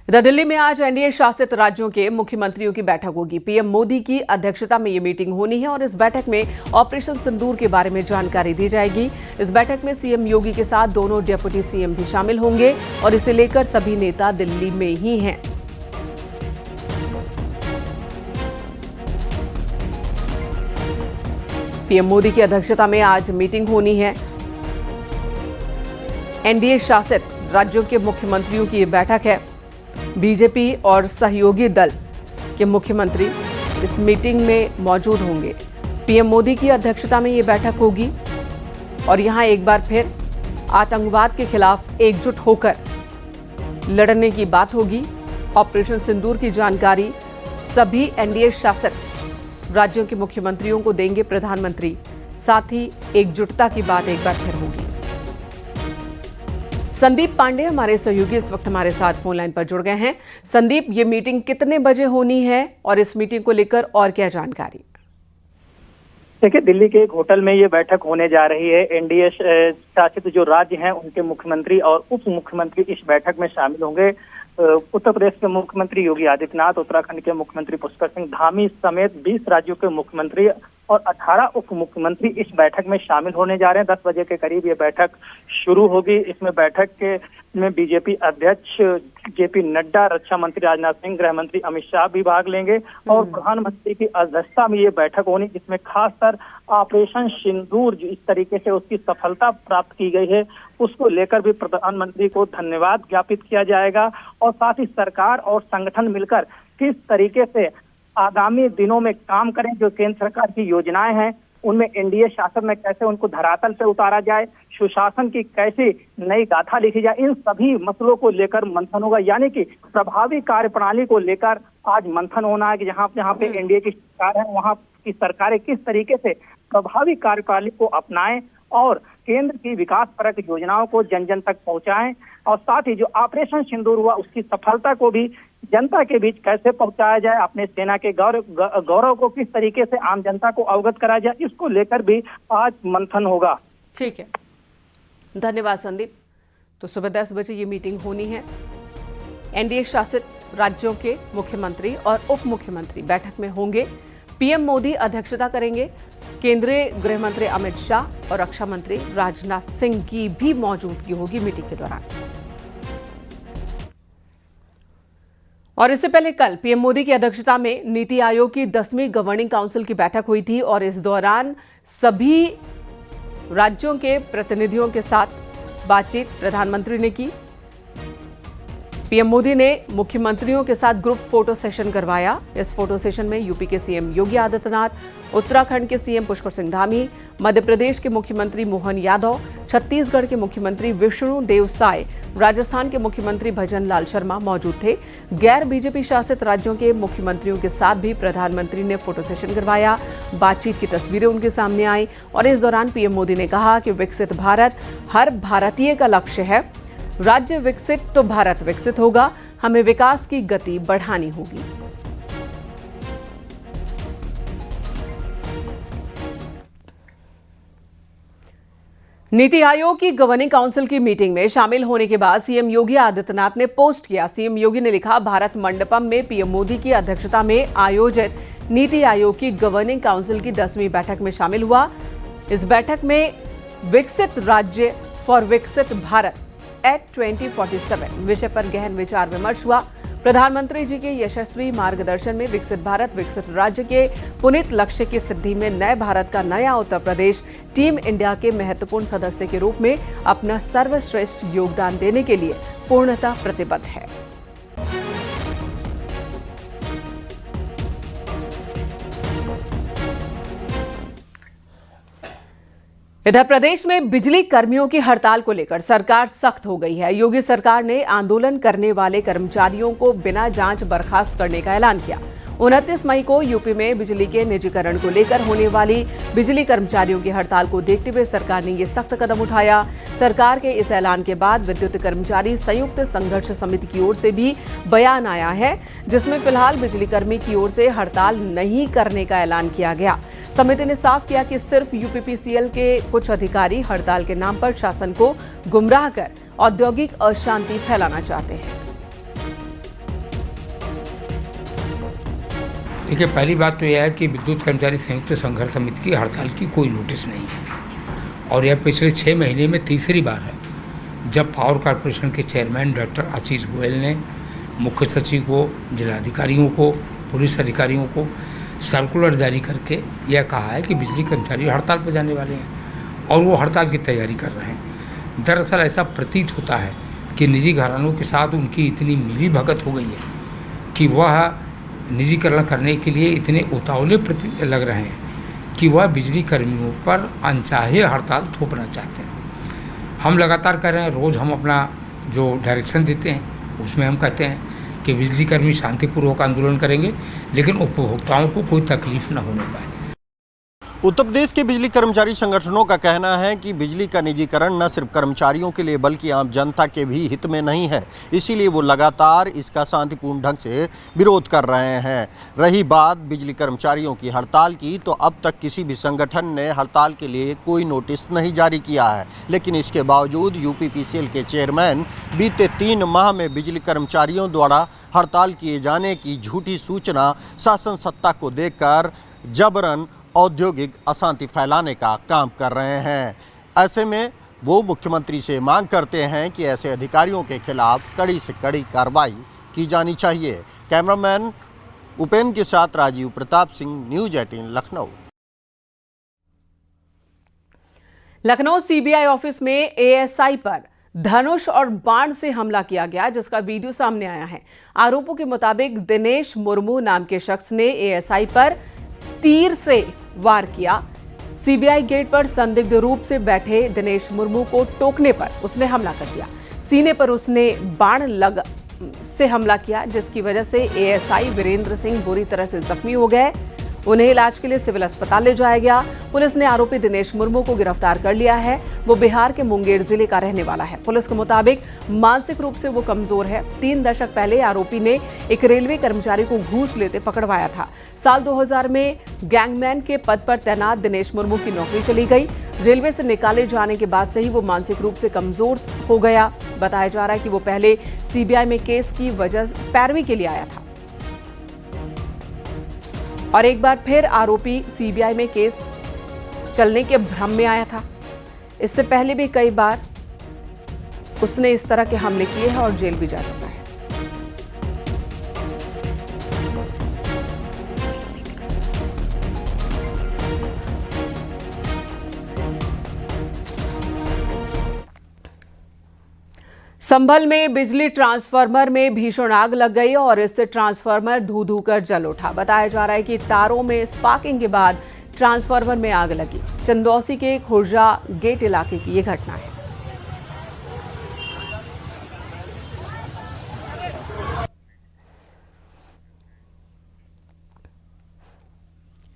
इधर दिल्ली में आज एनडीए शासित राज्यों के मुख्यमंत्रियों की बैठक होगी। पीएम मोदी की अध्यक्षता में ये मीटिंग होनी है और इस बैठक में ऑपरेशन सिंदूर के बारे में जानकारी दी जाएगी। इस बैठक में सीएम योगी के साथ दोनों डिप्टी सीएम भी शामिल होंगे और इसे लेकर सभी नेता दिल्ली में ही हैं। पीएम मोदी की अध्यक्षता में आज मीटिंग होनी है। एनडीए शासित राज्यों के मुख्यमंत्रियों की ये बैठक है। बीजेपी और सहयोगी दल के मुख्यमंत्री इस मीटिंग में मौजूद होंगे। पीएम मोदी की अध्यक्षता में ये बैठक होगी और यहां एक बार फिर आतंकवाद के खिलाफ एकजुट होकर लड़ने की बात होगी। ऑपरेशन सिंदूर की जानकारी सभी एनडीए शासित राज्यों के मुख्यमंत्रियों को देंगे प्रधानमंत्री। साथ ही एकजुटता की बात एक बार फिर होगी। संदीप पांडे हमारे सहयोगी इस वक्त हमारे साथ फोन लाइन पर जुड़ गए हैं। संदीप, ये मीटिंग कितने बजे होनी है और इस मीटिंग को लेकर और क्या जानकारी? देखिए, दिल्ली के एक होटल में ये बैठक होने जा रही है। एनडीए शासित जो राज्य हैं उनके मुख्यमंत्री और उप मुख्यमंत्री इस बैठक में शामिल होंगे। उत्तर प्रदेश के मुख्यमंत्री योगी आदित्यनाथ, उत्तराखंड के मुख्यमंत्री पुष्कर सिंह धामी समेत 20 राज्यों के मुख्यमंत्री और 18 उप मुख्यमंत्री इस बैठक में शामिल होने जा रहे हैं। 10 बजे के करीब ये बैठक शुरू होगी। इसमें बैठक में बीजेपी अध्यक्ष जेपी नड्डा, रक्षा मंत्री राजनाथ सिंह, गृह मंत्री अमित शाह भी भाग लेंगे और प्रधानमंत्री की अध्यक्षता में ये बैठक होनी, जिसमें खासकर ऑपरेशन सिंदूर जिस तरीके से उसकी सफलता प्राप्त की गई है उसको लेकर भी प्रधानमंत्री को धन्यवाद ज्ञापित किया जाएगा और साथ ही सरकार और संगठन मिलकर किस तरीके से आगामी दिनों में काम करें। जो केंद्र सरकार की योजनाएं हैं उनमें एनडीए शासन में कैसे उनको धरातल पे उतारा जाए, सुशासन की कैसी नई गाथा लिखी जाए, इन सभी मसलों को लेकर मंथन होगा। यानी कि प्रभावी कार्यप्रणाली को लेकर आज मंथन होना है कि जहां पे एनडीए की सरकार है वहां की सरकारें किस तरीके से प्रभावी कार्यप्रणाली को अपनाएं और केंद्र की विकास परक योजनाओं को जन जन तक पहुंचाएं और साथ ही जो ऑपरेशन सिंदूर हुआ उसकी सफलता को भी जनता के बीच कैसे पहुंचाया जाए, अपने सेना के गौरव को किस तरीके से आम जनता को अवगत कराया जाए, इसको लेकर भी आज मंथन होगा। ठीक है, धन्यवाद संदीप। तो सुबह 10 बजे ये मीटिंग होनी है। एनडीए शासित राज्यों के मुख्यमंत्री और उप मुख्यमंत्री बैठक में होंगे। पीएम मोदी अध्यक्षता करेंगे। केंद्रीय गृह मंत्री अमित शाह और रक्षा मंत्री राजनाथ सिंह की भी मौजूदगी होगी मीटिंग के दौरान। और इससे पहले कल पीएम मोदी की अध्यक्षता में नीति आयोग की 10वीं गवर्निंग काउंसिल की बैठक हुई थी और इस दौरान सभी राज्यों के प्रतिनिधियों के साथ बातचीत प्रधानमंत्री ने की। पीएम मोदी ने मुख्यमंत्रियों के साथ ग्रुप फोटो सेशन करवाया। इस फोटो सेशन में यूपी के सीएम योगी आदित्यनाथ, उत्तराखंड के सीएम पुष्कर सिंह धामी, मध्य प्रदेश के मुख्यमंत्री मोहन यादव, छत्तीसगढ़ के मुख्यमंत्री विष्णु देव साय, राजस्थान के मुख्यमंत्री भजन लाल शर्मा मौजूद थे। गैर बीजेपी शासित राज्यों के मुख्यमंत्रियों के साथ भी प्रधानमंत्री ने फोटो सेशन करवाया। बातचीत की तस्वीरें उनके सामने आई और इस दौरान पीएम मोदी ने कहा कि विकसित भारत हर भारतीय का लक्ष्य है। राज्य विकसित तो भारत विकसित होगा। हमें विकास की गति बढ़ानी होगी। नीति आयोग की गवर्निंग काउंसिल की मीटिंग में शामिल होने के बाद सीएम योगी आदित्यनाथ ने पोस्ट किया। सीएम योगी ने लिखा, भारत मंडपम में पीएम मोदी की अध्यक्षता में आयोजित नीति आयोग की गवर्निंग काउंसिल की 10वीं बैठक में शामिल हुआ। इस बैठक में विकसित राज्य फॉर विकसित भारत एट 2047 विषय पर गहन विचार विमर्श हुआ। प्रधानमंत्री जी के यशस्वी मार्गदर्शन में विकसित भारत विकसित राज्य के पुनीत लक्ष्य की सिद्धि में नए भारत का नया उत्तर प्रदेश टीम इंडिया के महत्वपूर्ण सदस्य के रूप में अपना सर्वश्रेष्ठ योगदान देने के लिए पूर्णतः प्रतिबद्ध है। इधर प्रदेश में बिजली कर्मियों की हड़ताल को लेकर सरकार सख्त हो गई है। योगी सरकार ने आंदोलन करने वाले कर्मचारियों को बिना जांच बर्खास्त करने का ऐलान किया। 29 मई को यूपी में बिजली के निजीकरण को लेकर होने वाली बिजली कर्मचारियों की हड़ताल को देखते हुए सरकार ने ये सख्त कदम उठाया। सरकार के इस ऐलान के बाद विद्युत कर्मचारी संयुक्त संघर्ष समिति की ओर से भी बयान आया है, जिसमें फिलहाल बिजली कर्मी की ओर से हड़ताल नहीं करने का ऐलान किया गया। समिति ने साफ किया कि सिर्फ यूपीपीसीएल के कुछ अधिकारी हड़ताल के नाम पर शासन को गुमराह कर औद्योगिक अशांति फैलाना चाहते हैं। देखिए, पहली बात तो यह है कि विद्युत कर्मचारी संयुक्त संघर्ष समिति की हड़ताल की कोई नोटिस नहीं है और यह पिछले 6 महीने में तीसरी बार है जब पावर कॉरपोरेशन के चेयरमैन डॉक्टर आशीष गोयल ने मुख्य सचिव को, जिलाधिकारियों को, पुलिस अधिकारियों को सर्कुलर जारी करके यह कहा है कि बिजली कर्मचारी हड़ताल पर जाने वाले हैं और वो हड़ताल की तैयारी कर रहे हैं। दरअसल ऐसा प्रतीत होता है कि निजी घरानों के साथ उनकी इतनी मिली भगत हो गई है कि वह निजीकरण करने के लिए इतने उतावले लग रहे हैं कि वह बिजली कर्मियों पर अनचाहे हड़ताल थोपना चाहते हैं। हम लगातार कर रहे हैं, रोज़ हम अपना जो डायरेक्शन देते हैं उसमें हम कहते हैं कि बिजली कर्मी शांतिपूर्वक आंदोलन करेंगे लेकिन उपभोक्ताओं को कोई तकलीफ न होने पाए। उत्तर प्रदेश के बिजली कर्मचारी संगठनों का कहना है कि बिजली का निजीकरण न सिर्फ कर्मचारियों के लिए बल्कि आम जनता के भी हित में नहीं है, इसीलिए वो लगातार इसका शांतिपूर्ण ढंग से विरोध कर रहे हैं। रही बात बिजली कर्मचारियों की हड़ताल की, तो अब तक किसी भी संगठन ने हड़ताल के लिए कोई नोटिस नहीं जारी किया है, लेकिन इसके बावजूद यूपीपीसीएल के चेयरमैन बीते 3 माह में बिजली कर्मचारियों द्वारा हड़ताल किए जाने की झूठी सूचना शासन सत्ता को देकर जबरन औद्योगिक अशांति फैलाने का काम कर रहे हैं। ऐसे में वो मुख्यमंत्री से मांग करते हैं कि ऐसे अधिकारियों के खिलाफ कड़ी से कड़ी कार्रवाई की जानी चाहिए। कैमरामैन उपेंद्र के साथ Rajiv Pratap Singh, news 18 Lucknow. Lucknow CBI office में एएसआई पर धनुष और बाण से हमला किया गया, जिसका वीडियो सामने आया है। आरोपों के मुताबिक दिनेश मुर्मू नाम के शख्स ने एएसआई पर तीर से वार किया। सीबीआई गेट पर संदिग्ध रूप से बैठे दिनेश मुर्मू को टोकने पर उसने हमला कर दिया। सीने पर उसने बाण से हमला किया, जिसकी वजह से एएसआई वीरेंद्र सिंह बुरी तरह से जख्मी हो गए। उन्हें इलाज के लिए सिविल अस्पताल ले जाया गया। पुलिस ने आरोपी दिनेश मुर्मू को गिरफ्तार कर लिया है। वो बिहार के मुंगेर जिले का रहने वाला है। पुलिस के मुताबिक मानसिक रूप से वो कमजोर है। 3 दशक पहले आरोपी ने एक रेलवे कर्मचारी को घूस लेते पकड़वाया था। साल 2000 में गैंगमैन के पद पर तैनात दिनेश मुर्मू की नौकरी चली गई। रेलवे से निकाले जाने के बाद से ही वो मानसिक रूप से कमजोर हो गया। बताया जा रहा है कि वो पहले सीबीआई में केस की वजह पैरवी के लिए आया था और एक बार फिर आरोपी सीबीआई में केस चलने के भ्रम में आया था। इससे पहले भी कई बार उसने इस तरह के हमले किए हैं और जेल भी जा चुका है। संभल में बिजली ट्रांसफार्मर में भीषण आग लग गई और इससे ट्रांसफार्मर धू कर जल उठा। बताया जा रहा है कि तारों में स्पार्किंग के बाद ट्रांसफार्मर में आग लगी। चंदौसी के खुर्जा गेट इलाके की यह घटना है।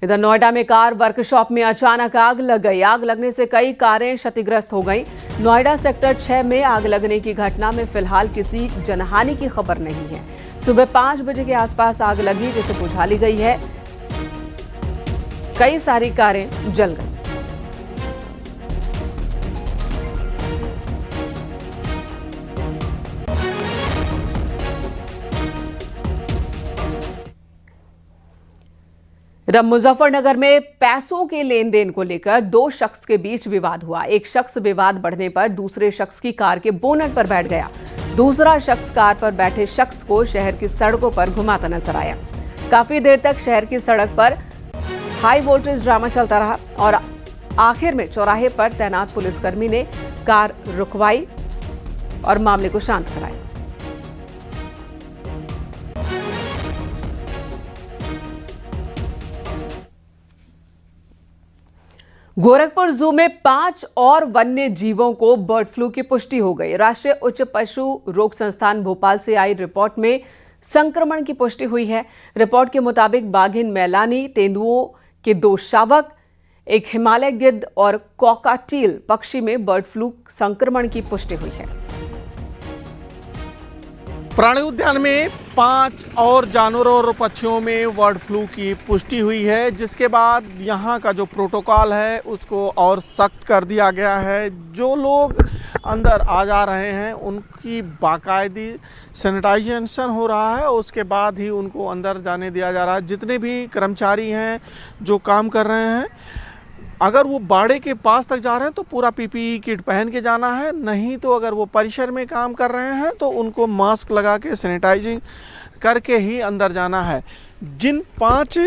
इधर नोएडा में कार वर्कशॉप में अचानक आग लग गई। आग लगने से कई कारें क्षतिग्रस्त हो गईं। नोएडा सेक्टर 6 में आग लगने की घटना में फिलहाल किसी जनहानि की खबर नहीं है। सुबह 5 बजे के आसपास आग लगी, जिसे बुझा ली गई है। कई सारी कारें जल गई। इधर मुजफ्फरनगर में पैसों के लेन देन को लेकर 2 शख्स के बीच विवाद हुआ। एक शख्स विवाद बढ़ने पर दूसरे शख्स की कार के बोनट पर बैठ गया। दूसरा शख्स कार पर बैठे शख्स को शहर की सड़कों पर घुमाता नजर आया। काफी देर तक शहर की सड़क पर हाई वोल्टेज ड्रामा चलता रहा और आखिर में चौराहे पर तैनात पुलिसकर्मी ने कार रुकवाई और मामले को शांत कराया। गोरखपुर जू में 5 और वन्य जीवों को बर्ड फ्लू की पुष्टि हो गई। राष्ट्रीय उच्च पशु रोग संस्थान भोपाल से आई रिपोर्ट में संक्रमण की पुष्टि हुई है। रिपोर्ट के मुताबिक बाघिन मैलानी, तेंदुओं के 2 शावक, एक हिमालय गिद्ध और कॉकाटील पक्षी में बर्ड फ्लू संक्रमण की पुष्टि हुई है। प्राणी उद्यान में 5 और जानवरों और पक्षियों में बर्ड फ्लू की पुष्टि हुई है, जिसके बाद यहाँ का जो प्रोटोकॉल है उसको और सख्त कर दिया गया है। जो लोग अंदर आ जा रहे हैं उनकी बाकायदी सैनिटाइजेशन हो रहा है, उसके बाद ही उनको अंदर जाने दिया जा रहा है। जितने भी कर्मचारी हैं जो काम कर रहे हैं, अगर वो बाड़े के पास तक जा रहे हैं तो पूरा पीपीई किट पहन के जाना है, नहीं तो अगर वो परिसर में काम कर रहे हैं तो उनको मास्क लगा के सैनिटाइजिंग करके ही अंदर जाना है। जिन 5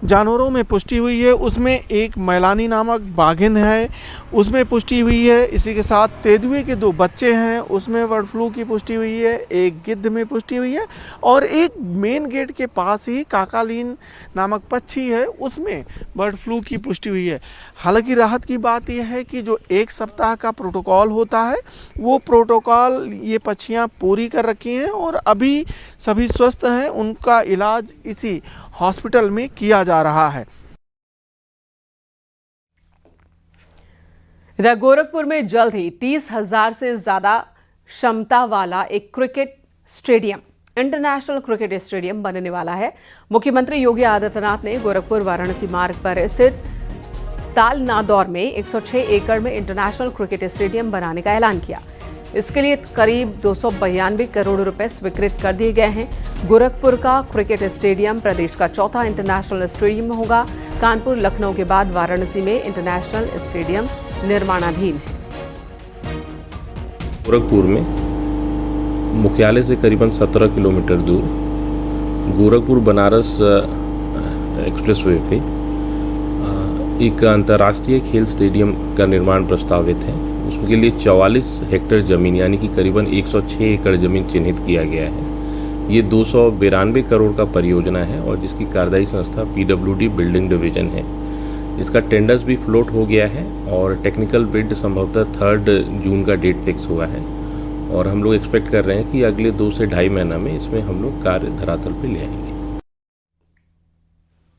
जानवरों में पुष्टि हुई है उसमें एक मैलानी नामक बाघिन है, उसमें पुष्टि हुई है। इसी के साथ तेंदुए के 2 बच्चे हैं, उसमें बर्ड फ्लू की पुष्टि हुई है। एक गिद्ध में पुष्टि हुई है और एक मेन गेट के पास ही काकालीन नामक पक्षी है, उसमें बर्ड फ्लू की पुष्टि हुई है। हालांकि राहत की बात यह है कि जो 1 सप्ताह का प्रोटोकॉल होता है वो प्रोटोकॉल ये पक्षियाँ पूरी कर रखी हैं और अभी सभी स्वस्थ हैं। उनका इलाज इसी हॉस्पिटल में किया जा रहा है। इधर गोरखपुर में जल्द ही 30,000 से ज्यादा क्षमता वाला एक cricket stadium, international cricket stadium बनने वाला है। मुख्यमंत्री योगी आदित्यनाथ ने गोरखपुर वाराणसी मार्ग पर स्थित तालनादौर में 106 एकड़ में इंटरनेशनल क्रिकेट स्टेडियम बनाने का ऐलान किया। इसके लिए करीब 292 करोड़ रुपए स्वीकृत कर दिए गए हैं। गोरखपुर का क्रिकेट स्टेडियम प्रदेश का चौथा इंटरनेशनल स्टेडियम होगा। कानपुर, लखनऊ के बाद वाराणसी में इंटरनेशनल स्टेडियम निर्माणाधीन है। गोरखपुर में मुख्यालय से करीबन 17 किलोमीटर दूर गोरखपुर बनारस एक्सप्रेसवे पे एक अंतर्राष्ट्रीय खेल स्टेडियम का निर्माण प्रस्तावित है। उसके लिए 44 हेक्टेयर ज़मीन यानी कि करीबन 106 एकड़ ज़मीन चिन्हित किया गया है। ये 292 करोड़ का परियोजना है और जिसकी कार्यदायी संस्था PWD बिल्डिंग डिवीजन है। इसका टेंडर्स भी फ्लोट हो गया है और टेक्निकल बिड संभवतः 3 जून का डेट फिक्स हुआ है और हम लोग एक्सपेक्ट कर रहे हैं कि अगले 2 से ढाई महीना में इसमें हम लोग कार्य धरातल पे ले आएंगे।